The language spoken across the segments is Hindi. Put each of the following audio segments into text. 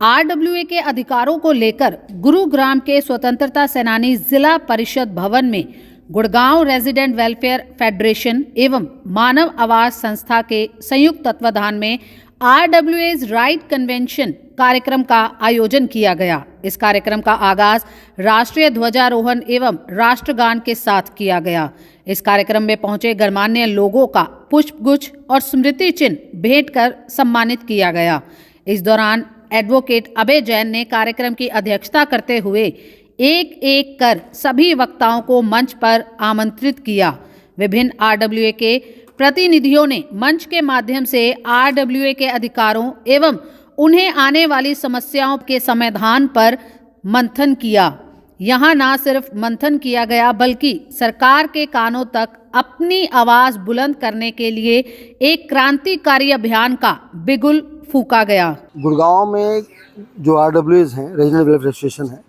आरडब्ल्यूए के अधिकारों को लेकर गुरुग्राम के स्वतंत्रता सेनानी जिला परिषद भवन में गुड़गांव रेजिडेंट वेलफेयर फेडरेशन एवं मानव आवास संस्था के संयुक्त तत्वाधान में आरडब्ल्यूएज राइट कन्वेंशन कार्यक्रम का आयोजन किया गया। इस कार्यक्रम का आगाज राष्ट्रीय ध्वजारोहण एवं राष्ट्रगान के साथ किया गया। इस कार्यक्रम में पहुंचे गणमान्य लोगों का पुष्पगुच्छ और स्मृति चिन्ह भेंट कर सम्मानित किया गया। इस दौरान एडवोकेट अभय जैन ने कार्यक्रम की अध्यक्षता करते हुए एक एक कर सभी वक्ताओं को मंच पर आमंत्रित किया। विभिन्न आरडब्ल्यूए के प्रतिनिधियों ने मंच के माध्यम से आरडब्ल्यूए के अधिकारों एवं उन्हें आने वाली समस्याओं के समाधान पर मंथन किया। यहाँ न सिर्फ मंथन किया गया बल्कि सरकार के कानों तक अपनी आवाज बुलंद करने के लिए एक क्रांतिकारी अभियान का बिगुल फूंका गया। गुड़गांव में जो आरडब्ल्यूएज हैं, रीजनल वेलफेयर एसोसिएशन है,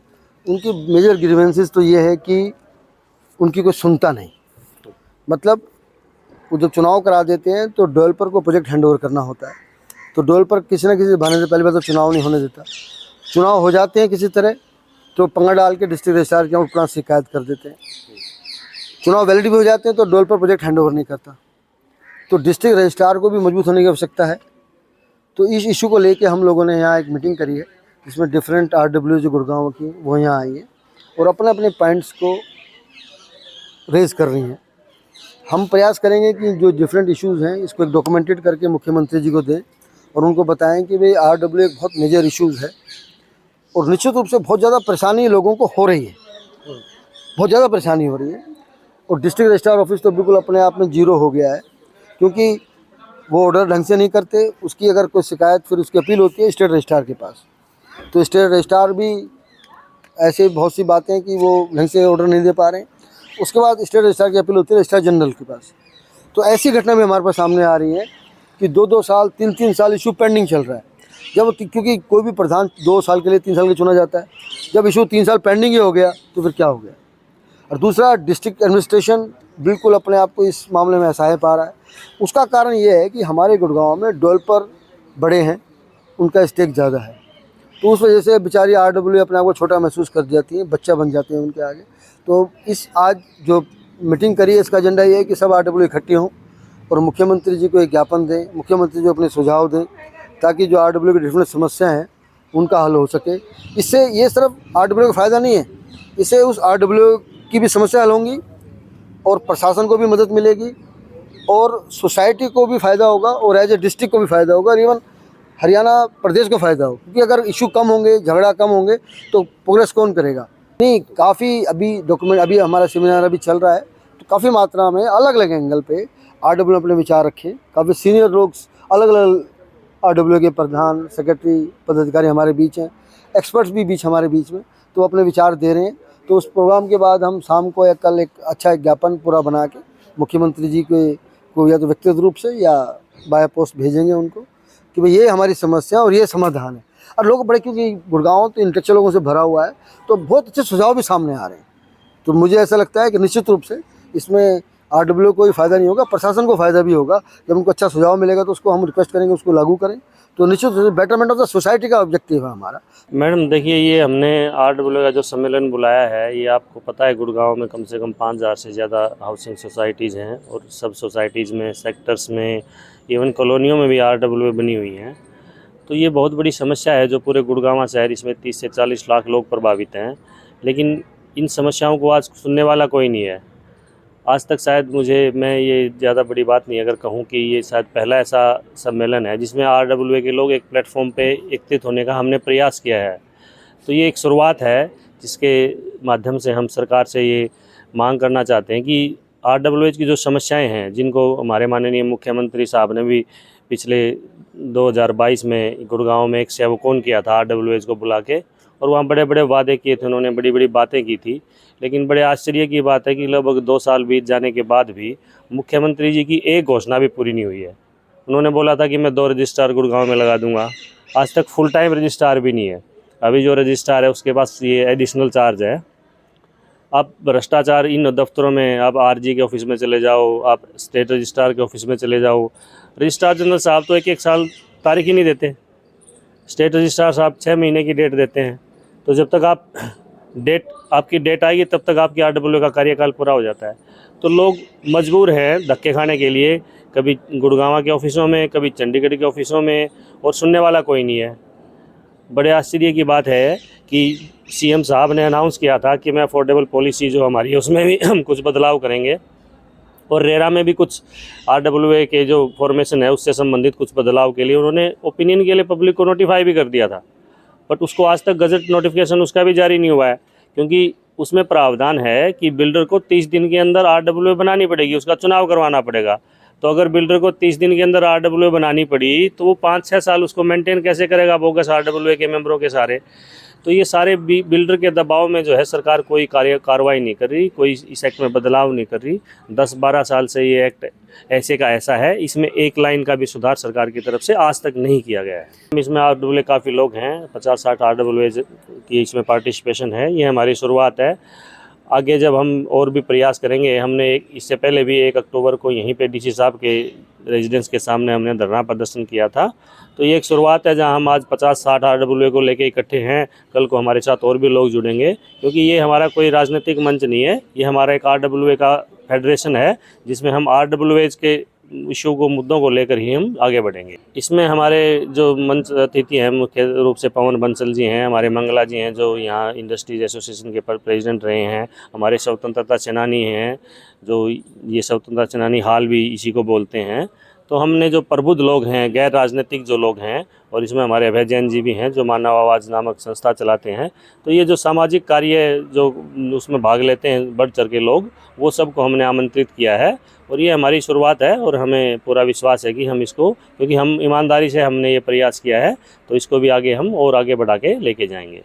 उनकी मेजर ग्रीवेंसेस तो ये है कि उनकी कोई सुनता नहीं। मतलब वो जब चुनाव करा देते हैं तो डेवलपर को प्रोजेक्ट हैंडओवर करना होता है, तो डेवलपर किसी न किसी बहाने से पहली बार तो चुनाव नहीं होने देता। चुनाव हो जाते हैं किसी तरह तो पंगा डाल के डिस्ट्रिक्ट रजिस्ट्रार के ऊपर शिकायत कर देते हैं। चुनाव वैलिड भी हो जाते हैं तो डेवलपर प्रोजेक्ट हैंडओवर नहीं करता। तो डिस्ट्रिक्ट रजिस्ट्रार को भी मजबूत होने की आवश्यकता है। तो इस इशू को लेके हम लोगों ने यहाँ एक मीटिंग करी है, जिसमें डिफरेंट आरडब्ल्यू जो गुड़गांव की वो यहाँ आई है और अपने अपने पॉइंट्स को रेज कर रही हैं। हम प्रयास करेंगे कि जो डिफरेंट इश्यूज़ हैं इसको एक डॉक्यूमेंटेड करके मुख्यमंत्री जी को दें और उनको बताएं कि भाई आरडब्ल्यू एक बहुत मेजर इश्यूज़ है और निश्चित रूप से बहुत ज़्यादा परेशानी लोगों को हो रही है, बहुत ज़्यादा परेशानी हो रही है। और डिस्ट्रिक्ट रजिस्ट्रार ऑफिस तो बिल्कुल अपने आप में जीरो हो गया है, क्योंकि वो ऑर्डर ढंग से नहीं करते। उसकी अगर कोई शिकायत फिर उसकी अपील होती है स्टेट रजिस्ट्रार के पास, तो स्टेट रजिस्ट्रार भी ऐसे बहुत सी बातें कि वो ढंग से ऑर्डर नहीं दे पा रहे हैं। उसके बाद स्टेट रजिस्ट्रार की अपील होती है रजिस्ट्रार जनरल के पास। तो ऐसी घटना भी हमारे पास सामने आ रही है कि 2-2 साल 3-3 साल इशू पेंडिंग चल रहा है। जब क्योंकि कोई भी प्रधान 2 साल के लिए 3 साल के चुना जाता है, जब इशू 3 साल पेंडिंग ही हो गया तो फिर क्या हो गया। और दूसरा, डिस्ट्रिक्ट एडमिनिस्ट्रेशन बिल्कुल अपने आप को इस मामले में असहाय पा रहा है। उसका कारण ये है कि हमारे गुड़गांव में डेवलपर बड़े हैं, उनका स्टेक ज़्यादा है, तो उस वजह से बेचारी आरडब्ल्यू अपने आप को छोटा महसूस कर जाती है, बच्चा बन जाते हैं उनके आगे। तो इस आज जो मीटिंग करी है इसका एजेंडा ये है कि सब आरडब्ल्यू इकट्ठे हों और मुख्यमंत्री जी को एक ज्ञापन दें, मुख्यमंत्री जी अपने सुझाव दें, ताकि जो आरडब्ल्यू की डिफरेंट समस्याएँ हैं उनका हल हो सके। इससे ये सिर्फ आरडब्ल्यू का फ़ायदा नहीं है, इससे उस आरडब्ल्यू की भी समस्या हल होंगी और प्रशासन को भी मदद मिलेगी और सोसाइटी को भी फ़ायदा होगा और एज ए डिस्ट्रिक्ट को भी फ़ायदा होगा और इवन हरियाणा प्रदेश को फ़ायदा हो। क्योंकि अगर इशू कम होंगे, झगड़ा कम होंगे तो प्रोग्रेस कौन करेगा। नहीं, काफ़ी अभी डॉक्यूमेंट, अभी हमारा सेमिनार अभी चल रहा है, तो काफ़ी मात्रा में अलग अलग एंगल पे आरडब्ल्यू अपने विचार रखें। काफ़ी सीनियर लोग अलग अलग आरडब्ल्यू के प्रधान, सेक्रेटरी, पदाधिकारी हमारे बीच हैं, एक्सपर्ट्स भी बीच हमारे बीच में, तो अपने विचार दे रहे हैं। तो उस प्रोग्राम के बाद हम शाम को या कल एक अच्छा ज्ञापन पूरा बना के मुख्यमंत्री जी को या तो व्यक्तिगत रूप से या बाय पोस्ट भेजेंगे उनको कि भाई ये हमारी समस्या और ये समाधान है। और लोग बड़े, क्योंकि गुड़गांव तो इंटेलेक्चुअल लोगों से भरा हुआ है, तो बहुत अच्छे सुझाव भी सामने आ रहे हैं। तो मुझे ऐसा लगता है कि निश्चित रूप से इसमें आरडब्ल्यू को ही फ़ायदा नहीं होगा, प्रशासन को फ़ायदा भी होगा। जब उनको अच्छा सुझाव मिलेगा तो उसको हम रिक्वेस्ट करेंगे उसको लागू करें। तो निश्चित रूप से बेटरमेंट ऑफ द सोसाइटी का ऑब्जेक्टिव है हमारा। मैडम देखिए, ये हमने आरडब्ल्यू का जो सम्मेलन बुलाया है, ये आपको पता है गुड़गांव में कम से कम 5000 से ज़्यादा हाउसिंग सोसाइटीज़ हैं और सब सोसाइटीज़ में, सेक्टर्स में, इवन कॉलोनियों में भी आरडब्ल्यू बनी हुई हैं। तो ये बहुत बड़ी समस्या है जो पूरे गुड़गांव शहर, इसमें 30 से 40 लाख लोग प्रभावित हैं। लेकिन इन समस्याओं को आज सुनने वाला कोई नहीं है। आज तक शायद मैं ये ज़्यादा बड़ी बात नहीं अगर कहूँ कि ये शायद पहला ऐसा सम्मेलन है जिसमें आरडब्ल्यू के लोग एक प्लेटफॉर्म पे एकत्रित होने का हमने प्रयास किया है। तो ये एक शुरुआत है जिसके माध्यम से हम सरकार से ये मांग करना चाहते हैं कि आरडब्ल्यू की जो समस्याएं हैं, जिनको हमारे माननीय मुख्यमंत्री साहब ने भी पिछले 2022 में गुड़गांव में एक सेवकोन किया था आरडब्ल्यू को बुला के, और वहाँ बड़े बड़े वादे किए थे, उन्होंने बड़ी बड़ी बातें की थी। लेकिन बड़े आश्चर्य की बात है कि लगभग 2 साल बीत जाने के बाद भी मुख्यमंत्री जी की एक घोषणा भी पूरी नहीं हुई है। उन्होंने बोला था कि मैं 2 रजिस्ट्रार गुड़गांव में लगा दूंगा, आज तक फुल टाइम रजिस्ट्रार भी नहीं है। अभी जो रजिस्ट्रार है उसके पास ये एडिशनल चार्ज है। आप भ्रष्टाचार इन दफ्तरों में, आप आरजी के ऑफिस में चले जाओ, आप स्टेट रजिस्ट्रार के ऑफिस में चले जाओ, रजिस्ट्रार जनरल साहब तो 1-1 साल तारीख ही नहीं देते। स्टेट रजिस्ट्रार साहब 6 महीने की डेट देते हैं, तो जब तक आपकी डेट आएगी तब तक आपकी RWA का कार्यकाल पूरा हो जाता है। तो लोग मजबूर हैं धक्के खाने के लिए, कभी गुड़गांव के ऑफिसों में, कभी चंडीगढ़ के ऑफिसों में, और सुनने वाला कोई नहीं है। बड़े आश्चर्य की बात है कि CM साहब ने अनाउंस किया था कि मैं अफोर्डेबल पॉलिसी जो हमारी है उसमें भी हम कुछ बदलाव करेंगे, और रेरा में भी कुछ RWA के जो फॉर्मेशन है उससे संबंधित कुछ बदलाव के लिए उन्होंने ओपिनियन के लिए पब्लिक को नोटिफाई भी कर दिया था, बट उसको आज तक गजट नोटिफिकेशन उसका भी जारी नहीं हुआ है, क्योंकि उसमें प्रावधान है कि बिल्डर को 30 दिन के अंदर RWA बनानी पड़ेगी, उसका चुनाव करवाना पड़ेगा। तो अगर बिल्डर को 30 दिन के अंदर RWA बनानी पड़ी तो वो 5-6 साल उसको मेंटेन कैसे करेगा बोगस RWA के मेंबरों के सारे। तो ये सारे बिल्डर के दबाव में जो है सरकार कोई कार्रवाई नहीं कर रही, कोई इस एक्ट में बदलाव नहीं कर रही। 10-12 साल से ये एक्ट ऐसे का ऐसा है, इसमें एक लाइन का भी सुधार सरकार की तरफ से आज तक नहीं किया गया है। इसमें RWA काफ़ी लोग हैं, 50-60 RWA की इसमें पार्टिसिपेशन है। ये हमारी शुरुआत है। आगे जब हम और भी प्रयास करेंगे, हमने इससे पहले भी 1 अक्टूबर को यहीं पे DC साहब के रेजिडेंस के सामने हमने धरना प्रदर्शन किया था। तो ये एक शुरुआत है जहां हम आज 50-60 RWA को लेके इकट्ठे हैं। कल को हमारे साथ और भी लोग जुड़ेंगे, क्योंकि ये हमारा कोई राजनीतिक मंच नहीं है, ये हमारा एक RWA का फेडरेशन है जिसमें हम RWA के इशू को, मुद्दों को लेकर ही हम आगे बढ़ेंगे। इसमें हमारे जो मंच अतिथि हैं मुख्य रूप से पवन बंसल जी हैं, हमारे मंगला जी हैं जो यहाँ इंडस्ट्रीज एसोसिएशन के प्रेसिडेंट रहे हैं, हमारे स्वतंत्रता सेनानी हैं जो ये स्वतंत्रता सेनानी हाल भी इसी को बोलते हैं। तो हमने जो प्रबुद्ध लोग हैं, गैर राजनीतिक जो लोग हैं, और इसमें हमारे अभय जैन जी भी हैं जो मानव आवाज़ नामक संस्था चलाते हैं। तो ये जो सामाजिक कार्य जो उसमें भाग लेते हैं बढ़ चढ़ के लोग, वो सबको हमने आमंत्रित किया है, और ये हमारी शुरुआत है। और हमें पूरा विश्वास है कि हम इसको, क्योंकि हम ईमानदारी से हमने ये प्रयास किया है, तो इसको भी आगे हम और आगे बढ़ा के लेके जाएंगे।